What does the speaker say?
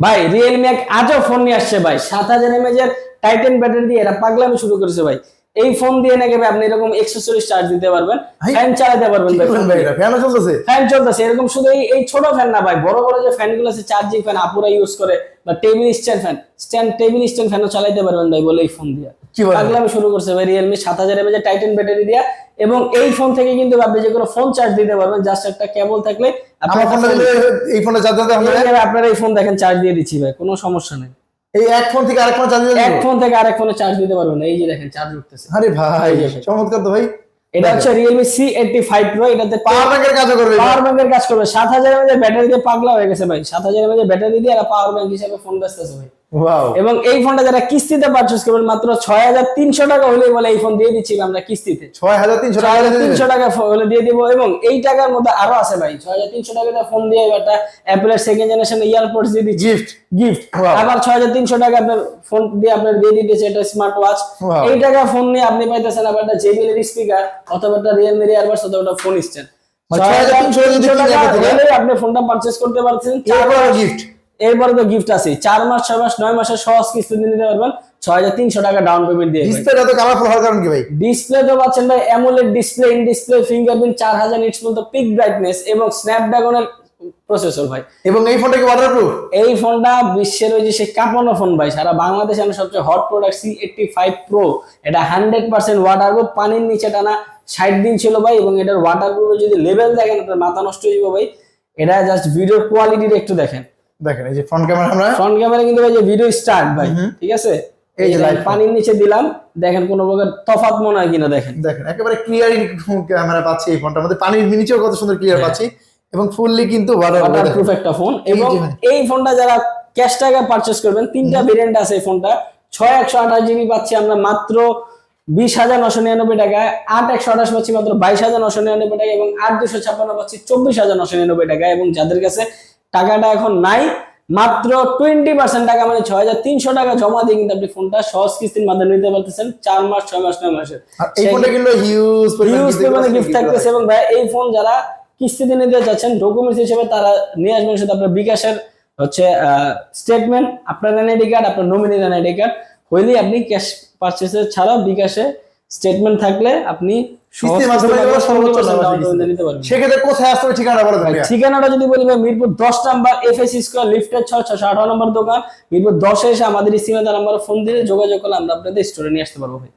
ভাই রিয়েলমি আজও ফোন নিয়ে আসছে ভাই 7000 mAh এর টাইটান ব্যাটারি দিয়ে এরা পাগলামি শুরু করেছে ভাই। এই ফোন দিয়ে নাকি ভাই আপনি এরকম 140 চার্জ দিতে পারবেন, ফ্যান চালাতে পারবেন ভাই। ফ্যানও চলতেছে, ফ্যান চলতেছে এরকম। শুধু এই ছোট ফ্যান না ভাই, বড় বড় যে ফ্যান গুলো আছে চার্জিং ফ্যান আপুরা ইউজ করে, বা table stand fan, table stand ফ্যানও চালাতে পারবেন ভাই বলে এই ফোন দিয়ে পাগলামি শুরু করছে ভাই রিয়েলমি 7000 mAh টাইটান ব্যাটারি দিয়া। এবং এই ফোন থেকে কিন্তু আপনি যে কোনো ফোন চার্জ দিতে পারবেন, জাস্ট একটা কেবল থাকলে আমার ফোনটা দিলে এই ফোনটা চার্জ দিতে হবে। আপনারা এই ফোন দেখেন চার্জ দিয়ে দিচ্ছি ভাই, কোনো সমস্যা নেই। এই এক ফোন থেকে আরেক ফোন চার্জ দিতে, এক ফোন থেকে আরেক ফোনে চার্জ দিতে পারবেন, এই যে দেখেন চার্জ উঠতেছে। আরে ভাই চমৎকার তো ভাই। এটা হচ্ছে Realme C85 Pro, এটাতে পাওয়ার ব্যাংকের কাজ করবে, পাওয়ার ব্যাংকের কাজ করবে। 7000 mAh ব্যাটারি দিয়ে পাগলা হয়ে গেছে ভাই, 7000 mAh ব্যাটারি দিয়ে আর পাওয়ার ব্যাংক হিসেবে ফোন বেচতেছে ভাই। ওয়াও। এবং এই ফোনটা যারা কিস্তিতে পারচেজ করবেন মাত্র 6300 টাকা হলেই বলে এই ফোন দিয়ে দিচ্ছি আমরা কিস্তিতে। 6300 টাকা হলে দিয়ে দিব। এবং এই টাকার মধ্যে আরো আছে ভাই, 6300 টাকাতে ফোন দিয়ে একটা অ্যাপলের সেকেন্ড জেনারেশন ইয়ারপডস দিয়ে দিচ্ছি গিফট। আবার 6300 টাকা আপনার ফোন দিয়ে আপনার দিয়ে দিতেছে এটা স্মার্ট ওয়াচ। এই টাকা ফোন নিয়ে আপনি পাইতেছেন আবার একটা JBL এর স্পিকার অথবা একটা Realme এর ইয়ারবাডস অথবা একটা ফোন স্ট্যান্ড। 6300 টাকা হলে আপনি ফোনটা পারচেজ করতে পারছেন। গিফট, এরপরে তো গিফট আছে 4 মাস 6 মাস 9 মাসের সহজ কিস্তি নিতে পারবেন 6300 টাকা ডাউন পেমেন্ট দিয়ে। ডিসপ্লেটা তো কালারফুল হওয়ার কারণ কি ভাই? ডিসপ্লে তো পাচ্ছেন ভাই AMOLED display, in display fingerprint, 4000 nits পর্যন্ত পিক ব্রাইটনেস এবং স্ন্যাপড্রাগনের প্রসেসর ভাই। এবং এই ফোনটা কি ওয়াটারপ্রুফ? এই ফোনটা বিশ্বের ওই যে সে কাঁপানো ফোন ভাই, সারা বাংলাদেশে আমরা সবচেয়ে হট প্রোডাক্ট C85 Pro। এটা 100% ওয়াটারপ্রুফ, পানির নিচে টানা 60 দিন ছিল ভাই। এবং এটার ওয়াটারপ্রুফের যদি লেভেল দেখেন আপনার মাথা নষ্ট হয়ে যাবে ভাই। এটা জাস্ট ভিডিওর কোয়ালিটির একটু দেখেন, দেখেন এই যে ফ্রন্ট ক্যামেরা, আমরা ফ্রন্ট ক্যামেরা কিন্তু ভাই যে ভিডিও স্টার্ট ভাই, ঠিক আছে? এই যে পানির নিচে দিলাম, দেখেন কোনো প্রকার তফাৎ মনে হয় কিনা দেখেন। দেখেন একেবারে ক্লিয়ার ক্যামেরা পাচ্ছি এই ফোনটার মধ্যে, পানির নিচেও কত সুন্দর ক্লিয়ার পাচ্ছি এবং ফুললি কিন্তু ওয়াটারপ্রুফ একটা ফোন। এবং এই ফোনটা যারা ক্যাশ টাকা পারচেজ করবেন, তিনটা ভেরিয়েন্ট আছে এই ফোনটা। 6128GB পাচ্ছি আমরা মাত্র 20999 টাকায়, 8128 পাচ্ছি মাত্র 22999 টাকা, এবং 8256 পাচ্ছি 24999 টাকায়। এবং যাদের কাছে টাকাটা এখন নাই, মাত্র 20% টাকা মানে 6300 টাকা জমা দিয়ে কিন্তু আপনি ফোনটা সহজ কিস্তির মাধ্যমে নিতে পারতেছেন 4 মাস 6 মাস 9 মাসের। এই ফোনটা কিন্তু হিউজ পরিমাণে গিফট থাকতেছে। এবং ভাই এই ফোন যারা কিস্তিতে নিতে যাচ্ছেন, ডকুমেন্টস হিসেবে তারা নিয়ে আসবেন শুধু আপনার বিকাশের হচ্ছে স্টেটমেন্ট, আপনার এনআইডি কার্ড, আপনার নমিনির এনআইডি কার্ড হইলেই আপনি ক্যাশ পারচেজের ছাড়া বিকাশে স্টেটমেন্ট থাকলে আপনি সেক্ষেত্রে কোথায় আসতে হবে ঠিকানা বলে দেন। ঠিকানাটা যদি বলি ভাই, মিরপুর 10 নাম্বার FS স্কয়ার লিফটের 618 নম্বর দোকান, মিরপুর 10 এসে আমাদের স্ক্রিনে নাম্বার ফোন দিয়ে যোগাযোগ করলে আমরা আপনাদের স্টোরে নিয়ে আসতে পারবো ভাই।